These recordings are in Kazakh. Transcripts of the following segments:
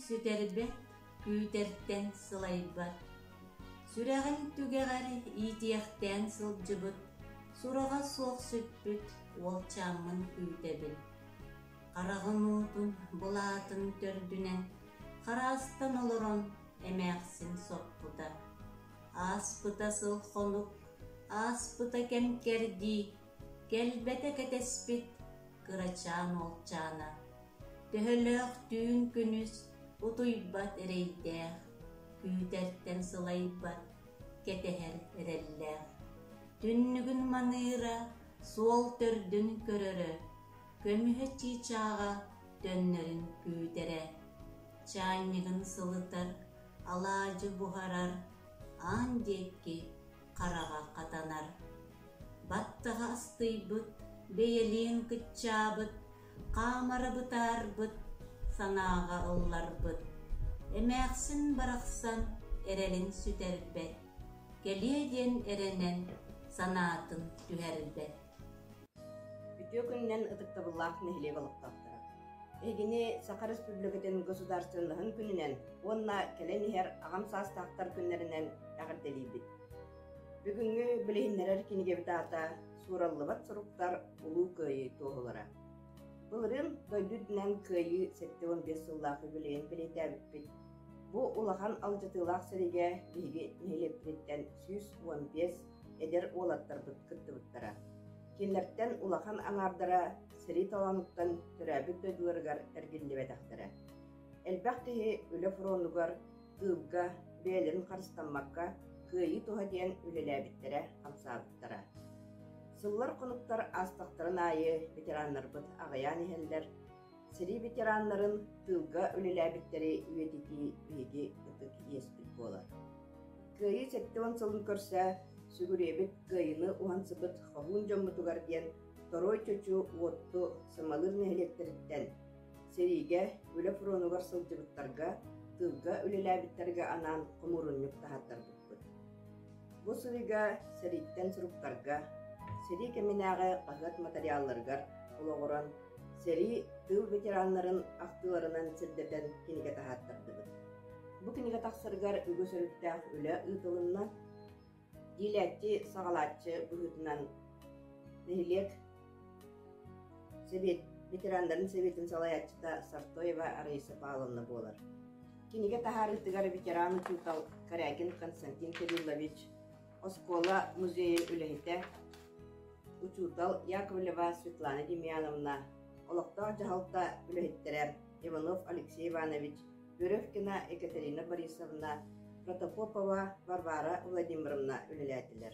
Süterbet gütertten sılaybat. Süregin tügeğeri itiyekten sılcıbıt. Surağa soğuk sütbüt, ol çamın gütebil. Qarağın utun, bulatın tördünen, qarastan oluron, emeğsin soppuda. Aspıta sılxonuk, aspıta kemkerdi, gelbete ketespit, kıraçan olçana. Töhölök düğün günüz, utuybat ereydeğ, gütertten sılaybat, keteher erelleğ. Dünnügün manıra, suol tördün körörö, kömühö çiçağa, dönnerin güdere. Çaynıgın sılıtar, alacı buharar, an dekki, qarağa qatanar. Battağa astıybıt, beyeliğin kıtçabıt, qamara bıtarbıt, sanağa ıllarbıt. Emeğsin baraqsan, erelin süterbet, geliyeden erenen, sanatın tüherbet. Бүтө күннен ытыктабыллах нехиле балыктактыра. Эгини Саха Республикатын государственныхын күнүнен, онна келенихер агам састактар күннеринен агырделийбит. Бүгүнгү билихиннерер киниге битаата сураллыбат суруктар улуу кыйы тоолара. Былырын дойдуднан кыйы 7-15 сыллахы билейин билетебитпит. Бу улахан алжытылах сериге биги нехилеприттен 115 эдер олаттарбыт кыттыбыттара. Кинлерттен улахан аңардара сери талануттан төрәбит дөйдүлөргар эргиллебетактара. Элбактыхи үлө фронугар тыыбга бээлерин карыстанмакка кыйы туха диэн үлелээбиттере хамсаабыттара. Сыллар конуктар астактарын айы ветераннарбыт агаян иһэллэр, сери ветераннарын тылга үлелээбиттери үетити биһиги ытык иеспит буолар. Кыйы сеттиван сылын көрсө, сүгүребит кыйыны ухансыбыт хохун жоммутугар диэн торой чочу уотту сымалыр нехилектериттен сериге үле фронугар сылжыбыттарга тылга үлелээбиттерге анан кумуруннук тахаттарбыппыт. Бу сырыга сериттен суруктарга, сери кеминағы қағат материалларгар олоғыран сери тыл ветераннарын ақтыларынан сирдетен киниге тахаттардыбыт. Бу киниге тақсыргар үгөсөрүттәк үле ытылынна диләтчи сағалатчы бұхытынан нехилек ветерандарын себетін салаятчыта Сартоева Араиса Павловна болар. Киниге тахарыттыгар ветераны Чутал Корякин Константин Кириллович Оскола музейин үлехите Учутал Яковлева Светлана Демьяновна, Олоктар Джахалта Үлехиттерер Иванов Алексей Иванович, Веревкина Екатерина Борисовна, Протопопова Варвара Владимировна үлеләтилер.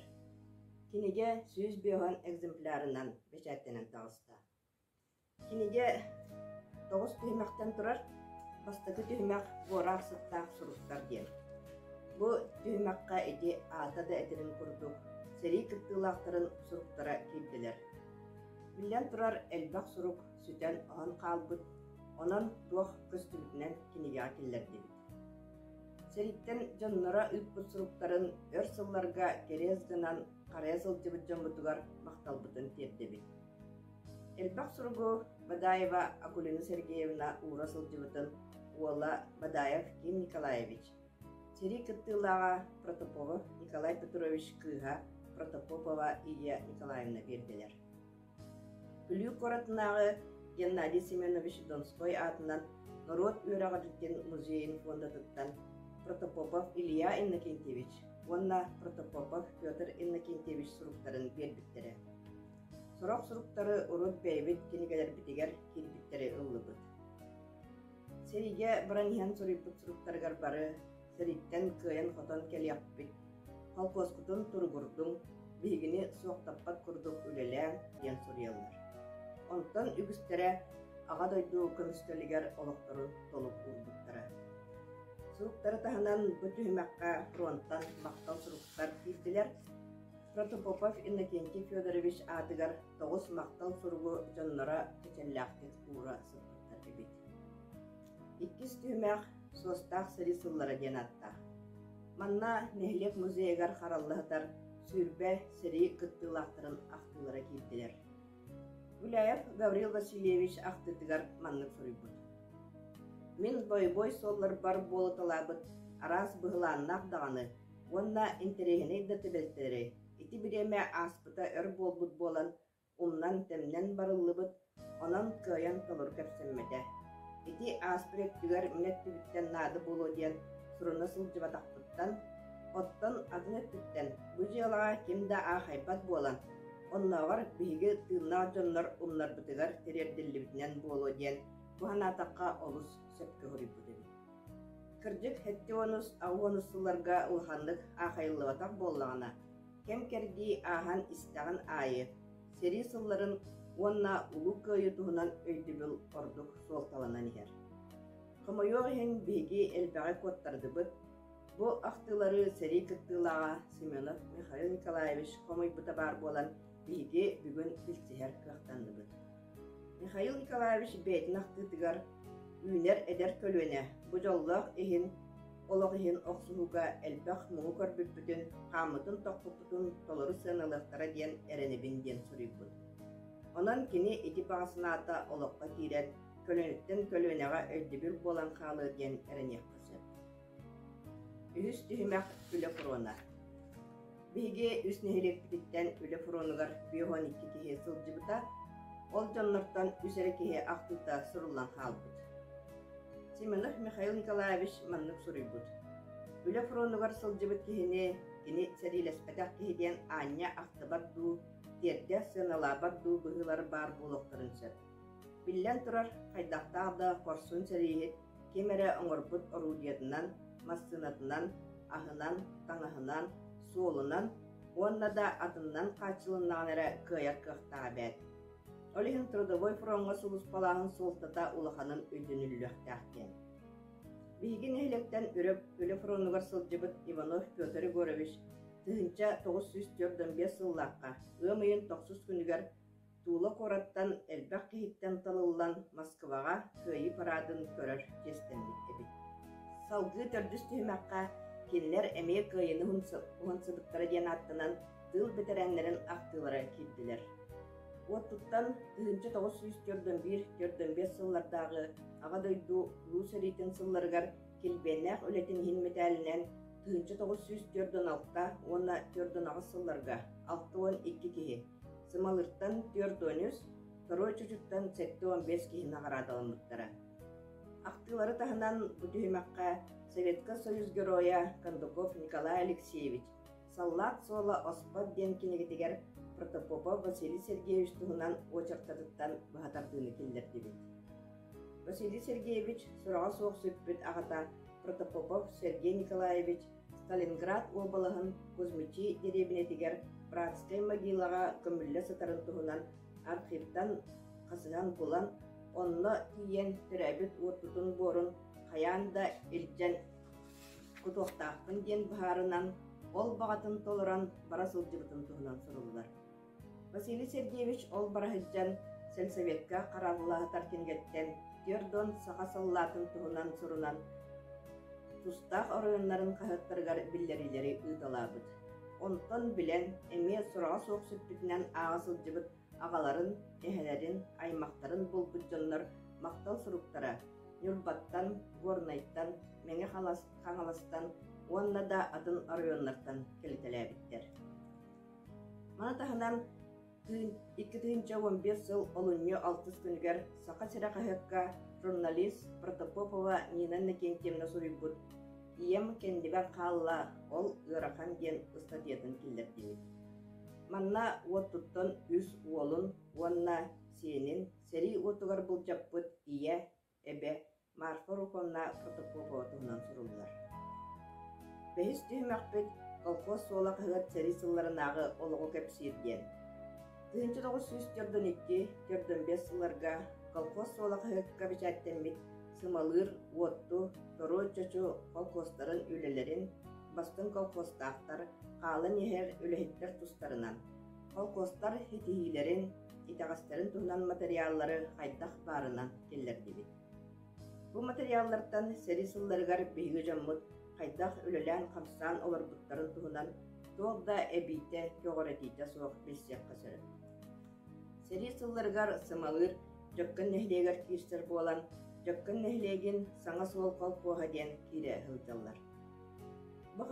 Кинеге 100 биохан экземплярынан бешәттенен тағыста. Кинеге 9 түймәктен тұрар, бастығы түймәк борақ сыттақ сұруқтар дем. Бу түймәкка эти атада әтірін күрдік. Сери кыттылақтарын суруктара килдилер. Билен турар элбак сурук сүтен оған қалбыт, онан туох көстүлүтінен кинеге киллердибит. Сериттен жоннора үппут суруктарын өр сылларга керезгынан қарая сылжыбыт жомбутугар мақталбытын тердебит. Элбак суругу Бадаева Акулина Сергеевна ура сылжыбытын уола Бадаев Ким Николаевич. Сери кыттылаға Протопова Николай Петрович Кыга Протопопова Илья Николаевна бердилер. Күлүү коратынағы Геннадий Семенович Донской атынан Народ Үйрағадыттен музейін фондатыттан Протопопов Илья Иннокентьевич, онна Протопопов Петр Иннокентьевич суруктарын бербиттері. Сұрақ суруктары урут бейбит кенегелер бітігер келбиттері ыллыбыт. Сериге браниян суриппыт суруктаргар бары, сериттен кыйын хотон келияппит. Колхозкутун тургурдун, бигини суоктаппат курдук үлелән ден сурьялар. Онтан үгістере аға дойду көмістөлігер олықтырын толуп урдуктара. Суруктары таханан бүтүхімәкка фронттан мақтал суруктар кирдилер. Протопопов Иннокентий Федорович адыгар 9 мақтал суругу жоннора кечелләктик ура сыптыктар бибит. Иккис түймәк состақ сыри сыллары ден атта. Манна нехлек музейгар хараллыхтар сүрбе сери кыттылақтырын ақтылара килдилер. Гуляев Гаврил Васильевич ақтытыгар маннык сурибут. Мен бой-бой соллар бар болы талабыт, арас бұғыланнақ дағаны, онна интерегіне даты белтері. Ити биреме аспыта өр болбут болан, умнан темнен барыллыбыт, онан кыян толыр кәпсеммеде. Ити аспырек түгер мінет түбіттен нады болу ден суруна сылжыбатақпыттан, оттан адын өттіттен, бұжиялаға кемді хайпат болан, оннағар биһиги тыынна дьоннор умнар бытыгар терердиллибитинен болу ден, бұханатаққа олус сөпкі хүріппүді. Кырдык хеттионус ауонусуларга улханлык ахайлыбатақ боллағына, кем керди ахан истағын айы, сери сылларын онна улу кöyü туһунан өйдүбүл ордук суолталанан ихер. Хомойоғы хен биһиги элбәғи коттардыбыт, бу ақтылары сери кыттылаға Семенов Михаил Николаевич хомой бұта бар болан биһиги бүгін билсихер кықтандыбыт. Михаил Николаевич бейтін ақтытыгар үйнер эдер көлөне, бу жоллақ ихин олық ихин оқсуғуға элбәқ мұңы көрбүппүтін, қамытын тоқпұппүтін толыры сыналықтара ден әренебін ден суриппыт. Онан кини ити бағасыната олыққа кирен, көлөнүттен көлөнеға өйдебір болан қалы ден әренек қысып. Үхіс түйімәк үлі фурона. Биге үс нехилек бітіктен үлі фуронығар биохон 2 кихе сылжыбыта, ол жоннортан үсері кихе ақтыта сұрылан қалбыт. Семенов Михаил Николаевич маннык сурыйбыт. Үлі фуронығар сылжыбыт кихене кини сәрилеспәтәк кихеден аня ақтыбарду, терде сыналабарду бұғылар бар болуқтырын сөп. Биллен тұрар қайдақтағда корсун сәрейет кемері оңырбыт орудиятынан, массынатынан, ахынан, таңахынан, suolundan, onna da atından kaçılınağınara kıyak kıhtağı bәd. Olihin Trudovой fronga sulus palağın soltata ulahanın ödünüllüktəktən. Bihigin ehlekten ürüp, ölü fronugar sılcıbıt Ivanov Pyotr Igorovich tığınca 945 yıllaqqa, ığmayın 9 günüger tuğla korattan elbaq kehitten talıllan Moskvaga köyü paradın körür kestenlik ebit. Salgı tördüs tühümaqqa kinler emeğe köyünü hunsıdıkları diyen attınan tığıl bitirenlerin aktılara kildiler. O tuttan tığınca 945 yıllardağı ağa doydu Luseritin sıllargar kilbennek öletin hinmetəlinen tığınca 946'da ona 4 sıllarga 6-12 kihi Sımalırttan 4-13, Toroy çocuktan 7-15 kihi nağaradalımlıktara. Aktıları tahınan bu tühümaqqa Sovetska Soyuz Geroya Kandukov Nikolay Alexeyevich, Sallat Sola Ospad den kinegetiger Protopopov Vasily Sergeyevich tuğunan oçartadıktan bağatardığını kildirdi. Vasily Sergeyevich surağa soğuk söpbüt ağata Protopopov Sergey Nikolayevich Stalingrad obalahın Kuzmichi derebinetiger Bratskay Magilaga kömülle satarın tuğunan arxivdan kasıgan bulan onunla tiyen türebit uğututun borun kayan da ilcen kutuqtaqın den baharınan ol bağatın toluran barasılcıbıtın tuğunan sorulular. Vasily Sergeyevich ol barahıccan Selsovetka qararlığı tarkingetten Terdon sağa tuğunan sorunan tustaq orayonların kahıttırgar billerileri ıdalabıd. Ondan bilen emeye surağa soğuk süppütünen ağasılcıbıt ağaların, ehelerin, aymaqların bulbutcanlar maqtal suruktara, Nurbattan, Gornayttan, Menge Xanalastan, onna da adın arayonlardan kelitelebitler. Mana tahınan 2015 yıl olunyo 6 günüger saqa sira kahıkka jurnalist Protopopova Nina Nikentьевна suribut iyem kendiber qalla ol ırakan den ıstadiyatın kildirdi. Manna otuttan üs uolun onna senin seri otugar bulcaput iye ebe Marfa Rukonna Protopopova tuğunan surullar. Behis tühümakbet kolkos sola kıgat seri sıllarınağı oluğu kepsirgen. 1942-45 yıllarga kolkos sola kıgakka biçattemit sımalır, ottu, toru çoçu kolkosların ülelerin, bastın kolkostağıtlar, qalın yeher ülehitler tustlarından, kolkostar hitihilerin, itağastların tuğunan materyalları haydaq barınan kellerdi. Bu materyallardan seri sıllargar beygi jammut, haydaq ülelen kamsan olarbutların tuğunan doğda ebite yoğuretite soğuk bilsek kasırı. Seri sıllargar sımalır, jökkün nehleger kirser bolan, jökkün nehlegin sana sol kolkoha den kire hılcallar. Bu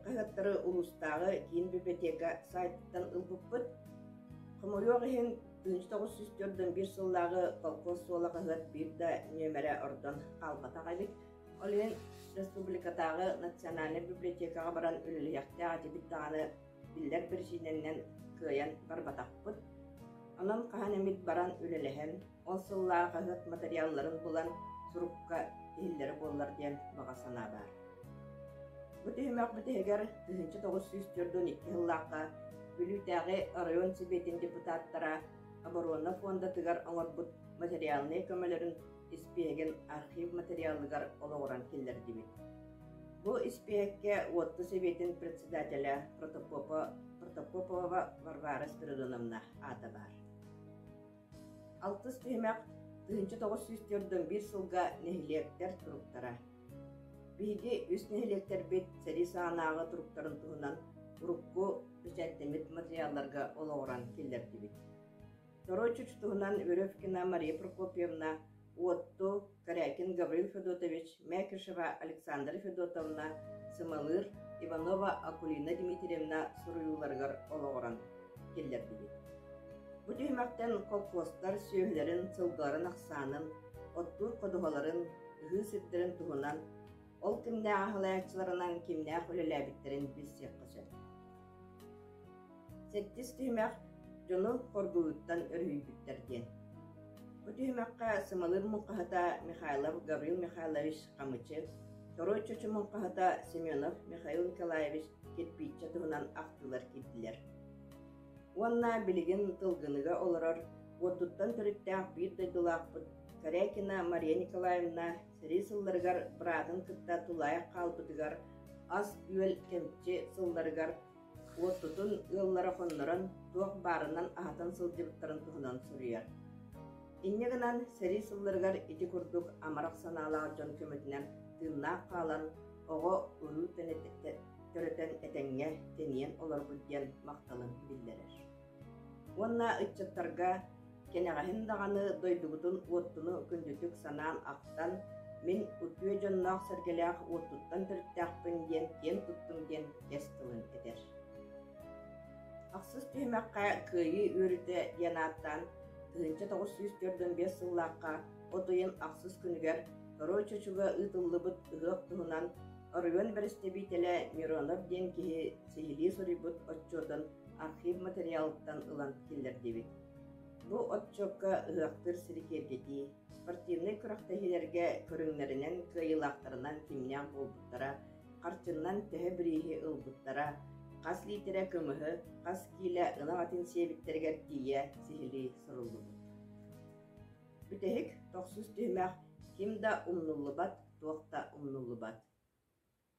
kıhıttары ulustağı kiin biblioteka saytından ılbıppıt, Kımıryoğuhin 1941 yıllağı kolkos sola kıhıt bir da nömere oradan kalbata kaybet. Olin Respublikadağı Nasyonalny Bibliotekaga baran ülülüyakta atibit dağını biller bir şeylerinden kıyan barbataqpıt. Onun kahanemit baran ülülühen, o sıllağı kıhıt materyalların bulan surukka ihilleri bollar diyen bağasana var. Bu tühümek bütüheger 1942 yıllaqqa bülütäği arayon sibetin deputattara Aborona fonda tıgar oňorbut materyalny kömelerin ispiyegen arxiv materyallıgar oloğuran killer dibit. Bu ispiyekke Ottu Sovetin председателя Protopopova Varvara Spiridonovna ata bar. Altыс tühümek 1941 yılga nehilekter turuktara. Bigi üst nehilekter bit seri sanağı turuktarın tuğunan urukku biçettemit materyallarga oloğuran killer dibit. Toroy çuçtuğunan Verevkina Maria Prokopyevna Otto Karyakin Gavril Fedotovich, Mekишева Alexandra Fedotovna, Sımalır, Ivanova Akulina Dmitrievna suruyulargar oloğuran killer dibit. Bu tühümaktan kolkoslar söğülerin, sılgların aksanın, ottur koduhaların, ıhı sitlerin tuğunan, ol kimne ahılayakçılarından kimne ahülelebitlerin bilsek kısır. 8 tühümak Jonu korguuttan örhüybütlerden. Bu tühümakka Sımalır muqahata Mikhailov Gavril Mikhailovich Kamıcı, Второй чочумон кахата Семенов Михаил Николаевич кетпичче туһунан актылар киддилер. Уанна билигин тылгыныга олорор, уоттуттан төрүттәк бир дойдулаакпыт, Корякина Мария Николаевна сери сылларыгар быратын кытта тулая калбытыгар, ас үөл кемчи сылларыгар, уоттутун ыаллара хоннорон туох барынан ахатын сылдыбыттарын туһунан сурuyar. Иннегынан сери сылларыгар ити курдук амарак санаалаар жон көмөтүнен тыыннаак каалан ого уруу төрөтен этеңге тениен олорбут диэн макталын биллерер. Уонна ытчыттарга кенегаһин даганы дойдугутун уоттуну күндүтүк санаан актан мен утуе жонноох сергелээх уоттуттан төрүттээхпин диэн тиен туттум диэн кес тылын этер. Аксыз түймэкка кыйы үөрүтэ диэнааттан 1945 сыллаакка отуйын аксыз күнүгер Второй чочуга ытыллыбыт ыгык туһунан оруен берестебителе Миронов диэн киһи сихили сурибыт отчотун архив материалыттан ылан киллер дебит. Бу отчокка ыгактыр сирикергети, спортивный күрөхтәһилерге көрүңнәренен кыйылактарынан кимнян болбуттара, карчыннан төһө бирихи ылбуттара, кас литере көмөһө, кас киле ынагатын себиттерге тие сихили суруллубут. Бүтехик тохсус түймәк кимда умнуллубат, туакта умнуллубат.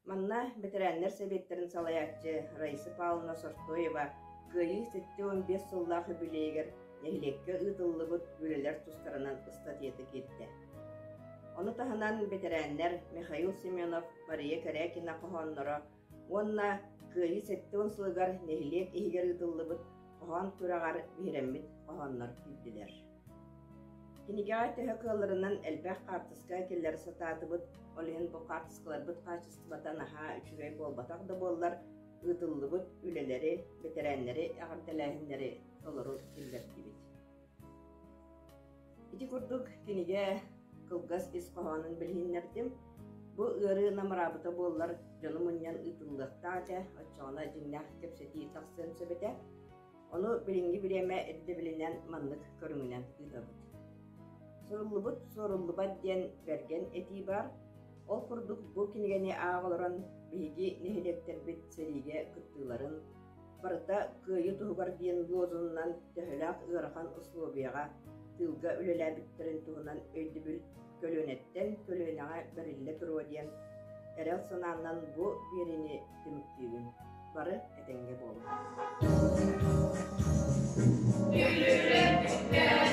Манна ветераннер себеттерин салаяччы Раиса Павловна Сортоева кыйы 7-15 сыллаахы билегер нехилекке ытыллыбыт үлелер тустарынан статьеты кетти. Оны таһынан ветераннер Михаил Семенов, Мария Корякина кохонноро, онна кыйы 7 сылыгар нехилек ихигер ытыллыбыт кохон турагар биреммит кохоннор килдилер. Кинигай төһө кылларынан элбэх картыска келлер сатаатыбыт, олин бу картыскаларбыт качествотан аха үчүгэй болбатак да боллар, ытыллыбыт үлелери, ветераннери, агарталаһиннери олору киллер дибит. Ити курдук киниге кылгас ис кохонун билһиннердим, бу ыры намарабыта боллар жону муньян ытыллыктаача, очоона жиңнах кепсети таксын сөбете, ону билинги биреме эдде билинен маннык көрүңүнен ытабыт. Суруллубут соруллубат диэн берген эти бар, ол курдук бу кинигени ааголорон биһиги нехилектербит сериге кыттыыларын, барыта кыйы туһугар диэн лозунунан төһөлөөх ыарахан условияга тылга үлелээбиттерин туһунан өйдүбүл көлөөнеттен көлөөнэҕэ бериллэ туруа диэн эрэл санаанан бу биэрини тимиктүүгүн бары этеңге болу. Thank you.